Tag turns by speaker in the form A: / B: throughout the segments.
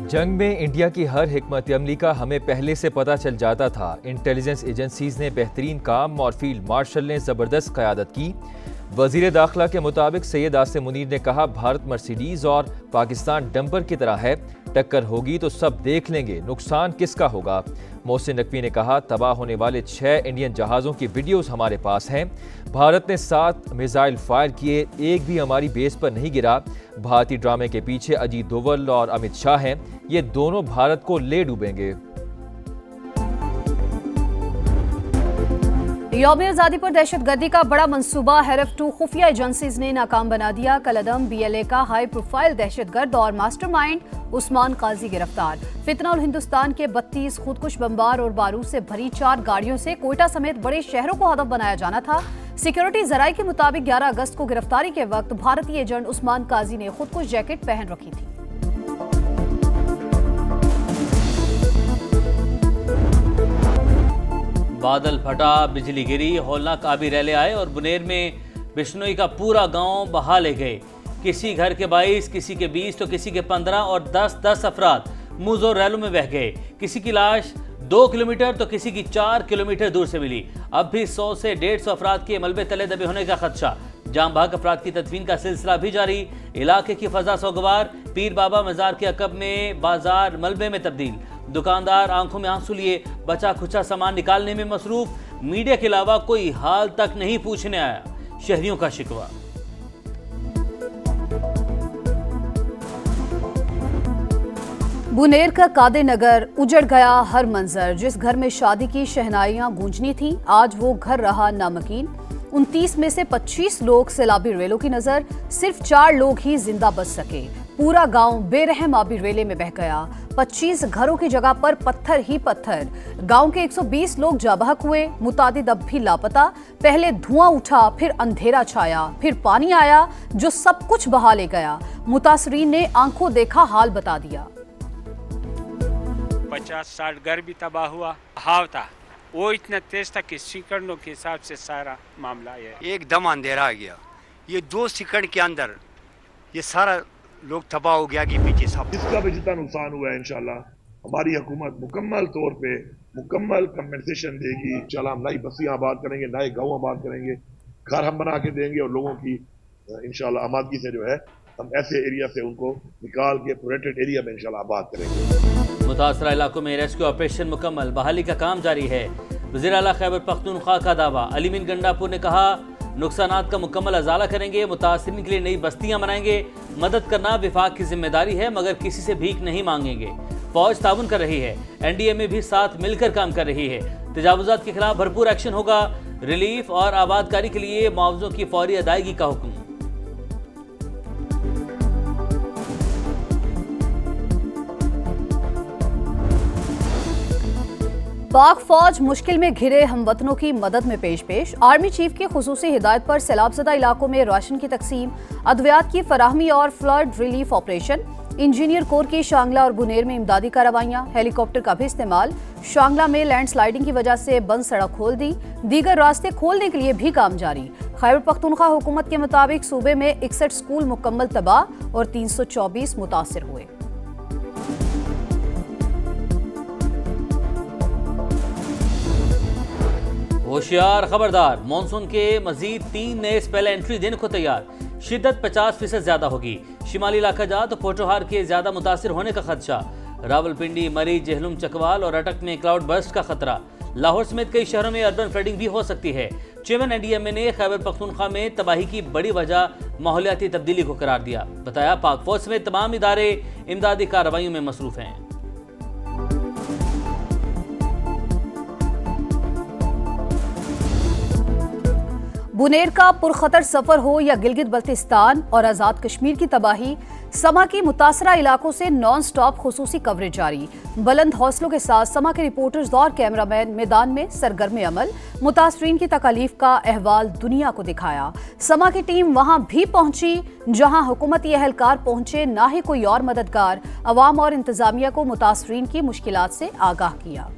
A: जंग में इंडिया की हर हिकमत अमली का हमें पहले से पता चल जाता था। इंटेलिजेंस एजेंसीज ने बेहतरीन काम और फील्ड मार्शल ने जबरदस्त क़यादत की। वजीर दाखिला के मुताबिक सैयद आसिम मुनीर ने कहा, भारत मर्सिडीज और पाकिस्तान डंपर की तरह है, टक्कर होगी तो सब देख लेंगे, नुकसान किसका होगा। मोहसिन नकवी ने कहा, तबाह होने वाले 6 इंडियन जहाज़ों की वीडियोस हमारे पास हैं। भारत ने 7 मिसाइल फायर किए, एक भी हमारी बेस पर नहीं गिरा। भारतीय ड्रामे के पीछे अजीत डोवल और अमित शाह हैं, ये दोनों भारत को ले डूबेंगे।
B: यौम आज़ादी पर दहशतगर्दी का बड़ा मंसूबा HRF-2 खुफिया एजेंसीज ने नाकाम बना दिया। कलअदम BLA का हाई प्रोफाइल दहशतगर्द और मास्टरमाइंड उस्मान काजी गिरफ्तार। फितना और हिंदुस्तान के 32 खुदकुश बमबार और बारूद से भरी 4 गाड़ियों से कोयटा समेत बड़े शहरों को हदफ बनाया जाना था। सिक्योरिटी जराये के मुताबिक 11 अगस्त को गिरफ्तारी के वक्त भारतीय एजेंट उस्मान काजी ने खुदकुश जैकेट पहन रखी थी।
C: बादल फटा, बिजली गिरी, हौलनाक आबी रैले आए और बुनेर में बिश्नोई का पूरा गांव बहा ले गए। किसी घर के 22, किसी के 20 तो किसी के 15 और 10 अफराद मुझो रैलों में बह गए। किसी की लाश 2 किलोमीटर तो किसी की 4 किलोमीटर दूर से मिली। अब भी 100 से 150 अफराद के मलबे तले दबे होने का खदशा। जाम भाग अफराद की तदफीन का सिलसिला भी जारी। इलाके की फजा सोगवार। पीर बाबा मजार के अकब में बाजार मलबे में तब्दील। दुकानदार आंखों में आंसू लिए बचा खुचा सामान निकालने में मसरूफ। मीडिया के अलावा कोई हाल तक नहीं पूछने आया। शहरियों का शिकवा।
B: बुनेर का कादे नगर उजड़ गया हर मंजर। जिस घर में शादी की शहनाइयां गूंजनी थीं, आज वो घर रहा नामकीन। 29 में से 25 लोग सैलाबी रेलों की नजर, सिर्फ 4 लोग ही जिंदा बच सके। पूरा गांव बेरहम आबी रेले में बह गया। 25 घरों की जगह पर पत्थर ही पत्थर। गांव के 120 लोग जाबहक हुए, मुतादिद अब भी लापता। पहले धुआं उठा, फिर अंधेरा छाया, फिर पानी आया जो सब कुछ बहा ले गया। मुतासरीन ने आंखों देखा हाल बता दिया।
D: 50-60 घर भी तबाह हुआ। हाव था वो इतना तेज था कि सेकंडों के हिसाब से सारा मामला है।
E: एकदम अंधेरा आ गया। ये 2 सेकंड के अंदर ये सारा लोग तबाह हो गया कि पीछे सब।
F: इसका भी जितना नुकसान हुआ है इंशाल्लाह हमारी हुकूमत मुकम्मल तौर पे मुकम्मल कंपनसेशन देगी। इंशाल्लाह हम नई बस्तियां आबाद करेंगे, नए गाँव आबाद करेंगे, घर हम बना के देंगे और लोगों की इंशाल्लाह आबादगी से जो है हम ऐसे एरिया से उनको निकाल के प्रोटेक्टेड एरिया में इंशाल्लाह आबाद करेंगे।
C: मुतासरा इलाकों में रेस्क्यू ऑपरेशन मुकम्मल, बहाली का काम जारी है। वज़ीर आला खैबर पख्तूनख्वा का दावा। अली मीन गंडापुर ने कहा, नुकसानात का मुकम्मल अजाला करेंगे, मुतासरीन के लिए नई बस्तियां बनाएंगे। मदद करना विफाक की जिम्मेदारी है, मगर किसी से भीख नहीं मांगेंगे। फौज ताउन कर रही है, NDA में भी साथ मिलकर काम कर रही है। तजावुजात के खिलाफ भरपूर एक्शन होगा। रिलीफ और आबादकारी के लिए मुआवजों की फौरी अदायगी का हुक्म।
B: पाक फौज मुश्किल में घिरे हमवतनों की मदद में पेश। आर्मी चीफ की खुसूसी हिदायत पर सैलाबज़दा इलाकों में राशन की तकसीम, अद्वियात की फराहमी और flood relief operation. Engineer core की शांगला और बुनेर में इमदादी कार्रवाइयां, हेलीकॉप्टर का भी इस्तेमाल। शांगला में लैंडस्लाइडिंग की वजह से बंद सड़क खोल दी, दीगर रास्ते खोलने के लिए भी काम जारी। खैबर पख्तूनख्वा हुकूमत के मुताबिक सूबे में 61 स्कूल मुकम्मल तबाह और 324 मुतासिर हुए।
C: होशियार, खबरदार, मानसून के मजीद 3 नए स्पेल एंट्री देने को तैयार। शिद्दत 50% ज्यादा होगी। शिमाली इलाका जा तो पोटोहार के ज्यादा मुतासिर होने का खदशा। रावलपिंडी, मरी, जेहलुम, चकवाल और अटक में क्लाउड बर्स्ट का खतरा। लाहौर समेत कई शहरों में अर्बन फ्लडिंग भी हो सकती है। चेयरमैन NDMA ने खैबर पख्तूनख्वा में तबाही की बड़ी वजह माहौलियाती तब्दीली को करार दिया। बताया, पाक फौज समेत तमाम इदारे इमदादी कार्रवाइयों में मसरूफ हैं।
B: बुनेर का पुरखतर सफर हो या गिलगित बल्तिस्तान और आज़ाद कश्मीर की तबाही, समा की मुतासरा इलाकों से नॉन स्टॉप खुसूसी कवरेज जारी। बुलंद हौसलों के साथ समा के रिपोर्टर्स और कैमरामैन मैदान में सरगर्म अमल। मुतासरीन की तकालीफ का अहवाल दुनिया को दिखाया। समा की टीम वहां भी पहुंची जहां हुकूमती एहलकार पहुंचे ना ही कोई और मददगार। अवाम और इंतजामिया को मुतासरीन की मुश्किलात से आगाह किया।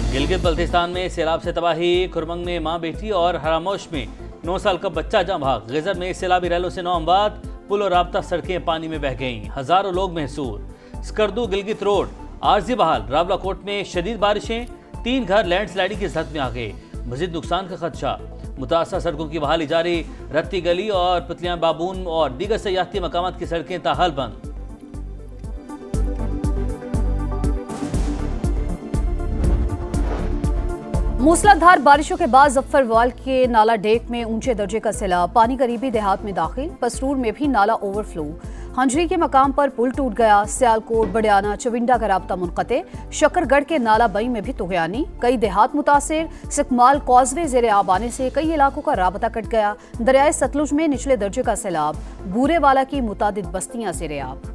C: गिलगित बल्तिस्तान में सैलाब से तबाही। खुरमंग में मां बेटी और हरामोश में 9 साल का बच्चा जाम भाग। गजर में सैलाबी रैलों से 9 अमवात, पुल और राब्ता सड़कें पानी में बह गईं, हजारों लोग महसूर। स्कर्दू गिलगित रोड आरजी बहाल, रावलाकोट में शदीद बारिशें, 3 घर लैंडस्लाइडिंग की जद में आ गए, मजीद नुकसान का खदशा। मुतासर सड़कों की बहाली जारी, रत्ती गली और पतलियां बाबून और दीगर सयाहती मकामात की सड़कें ताहाल बंद।
B: मूसलाधार बारिशों के बाद जफ्फरवाल के नाला डेक में ऊंचे दर्जे का सैलाब, पानी करीबी देहात में दाखिल, पसरूर में भी नाला ओवरफ्लो, हंजरी के मकाम पर पुल टूट गया, सियालकोट बड़ियाना चविंडा का राब्ता मुनक़ते, शकरगढ़ के नाला बई में भी तुगयानी, कई देहात मुतासिर, सिकमाल कॉजवे ज़ेरे आब आने से कई इलाकों का राबता कट गया, दरियाए सतलुज में निचले दर्जे का सैलाब, बूरेवाला की मुतादिद बस्तियां ज़ेरे आब।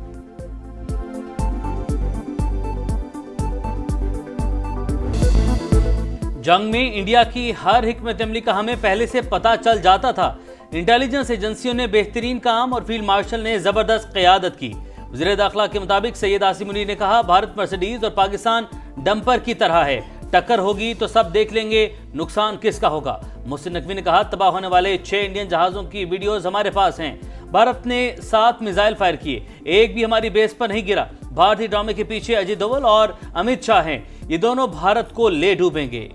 C: जंग में इंडिया की हर हिकमत अमली का हमें पहले से पता चल जाता था। इंटेलिजेंस एजेंसियों ने बेहतरीन काम और फील्ड मार्शल ने जबरदस्त क़यादत की। वज़ीर दाखिला के मुताबिक सैयद आसिम मुनीर ने कहा, भारत मर्सिडीज और पाकिस्तान डंपर की तरह है, टक्कर होगी तो सब देख लेंगे नुकसान किसका होगा। मोहसिन नकवी ने कहा, तबाह होने वाले 6 इंडियन जहाज़ों की वीडियोज हमारे पास हैं। भारत ने 7 मिसाइल फायर किए, एक भी हमारी बेस पर नहीं गिरा। भारतीय ड्रामे के पीछे अजीत डोवल और अमित शाह हैं, ये दोनों भारत को ले डूबेंगे।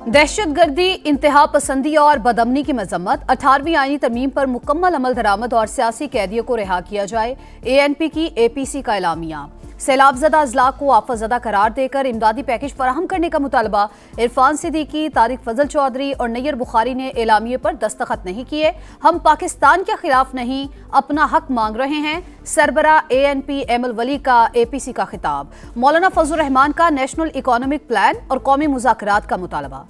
B: दहशतगर्दी, इंतहा पसंदी और बदअमनी की मजम्मत, 18वीं आईनी तरमीम पर मुकम्मल अमल दरामद और सियासी कैदियों को रिहा किया जाए, ANP की APC का एलामिया। सैलाबजदा अजला को आफतजदा करार देकर इमदादी पैकेज फराहम करने का मुतालबा। इरफान सिद्दीकी, तारिक फजल चौधरी और नैयर बुखारी ने एलामिये पर दस्तखत नहीं किए। हम पाकिस्तान के खिलाफ नहीं, अपना हक मांग रहे हैं। सरबरा ANP एमल वली का APC का खिताब। मौलाना फजल रहमान का नेशनल इकोनॉमिक प्लान और कौमी मुज़ाकरात का मुतालबा।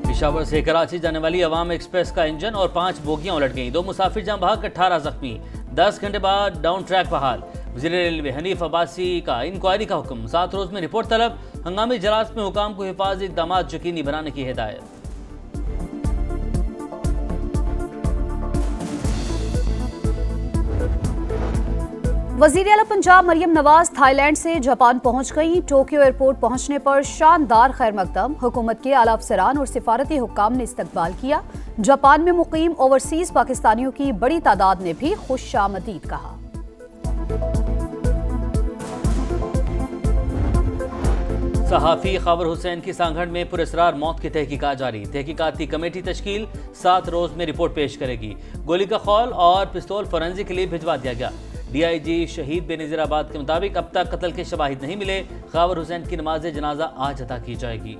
C: पेशावर से कराची जाने वाली अवाम एक्सप्रेस का इंजन और 5 बोगियां उलट गईं, 2 मुसाफिर जाम बहक, 18 जख्मी। 10 घंटे बाद डाउन ट्रैक बहाल। वज़ीर रेलवे हनीफ अब्बासी का इंक्वायरी का हुक्म, 7 रोज में रिपोर्ट तलब। हंगामी इजलास में हुकाम को हिफाजती इक़दाम यकीनी बनाने की हिदायत।
B: वज़ीर आला पंजाब मरियम नवाज थाईलैंड से जापान पहुंच गई। टोक्यो एयरपोर्ट पहुंचने पर शानदार खैर मकदम, हुकूमत के आला अफसरान और सिफारती हुक्काम ने इस्तकबाल किया। जापान में मुकीम ओवरसीज पाकिस्तानियों की बड़ी तादाद ने भी खुशामदीद कहा।
C: सहाफ़ी खबर हुसैन की सांगड़ में पुरस्रार मौत की तहकीकात जारी। तहकीकाती कमेटी तश्कील 7 रोज में रिपोर्ट पेश करेगी। गोली का खौल और पिस्तौल फोरेंसिक के लिए भिजवा दिया गया। DIG शहीद बेनज़ीराबाद के मुताबिक अब तक कत्ल के शवाहिद नहीं मिले। खबर हुसैन की नमाज जनाजा आज अदा की जाएगी।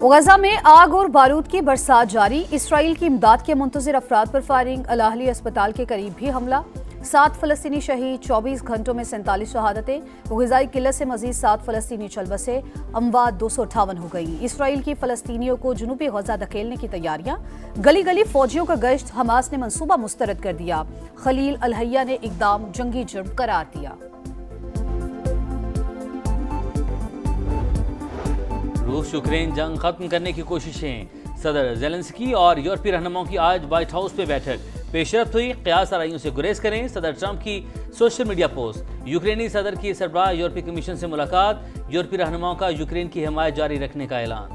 B: गजा में आग और बारूद की बरसात जारी। इसराइल की इमदाद के मुंतज़िर अफराद पर फायरिंग। अल अहली अस्पताल के करीब भी हमला। 7 फ़लस्तीनी शहीद, 24 घंटों में 47 शहादतें। ग़िज़ाई किल्लत से मज़ीद 7 फ़लस्तीनी चल बसे। अमवात 258 हो गई। इसराइल की फ़लस्तीनियों को जनूबी गजा धकेलने की तैयारियां। गली गली फौजियों का गश्त, हमास ने मंसूबा मुस्तरद कर दिया। खलील अल हैया ने इक़दाम जंगी जुर्म करार दिया।
C: रूस यूक्रेन जंग खत्म करने की कोशिशें। सदर ज़ेलेंस्की और यूरोपीय रहनुमाओं की आज व्हाइट हाउस पे बैठक। पेशरफ्त हुई, क़यास आराइयों से गुरेज करें। सदर ट्रंप की सोशल मीडिया पोस्ट। यूक्रेनी सदर की सरबराह यूरोपीय कमीशन से मुलाकात। यूरोपीय रहनुमाओं का यूक्रेन की हिमायत जारी रखने का ऐलान।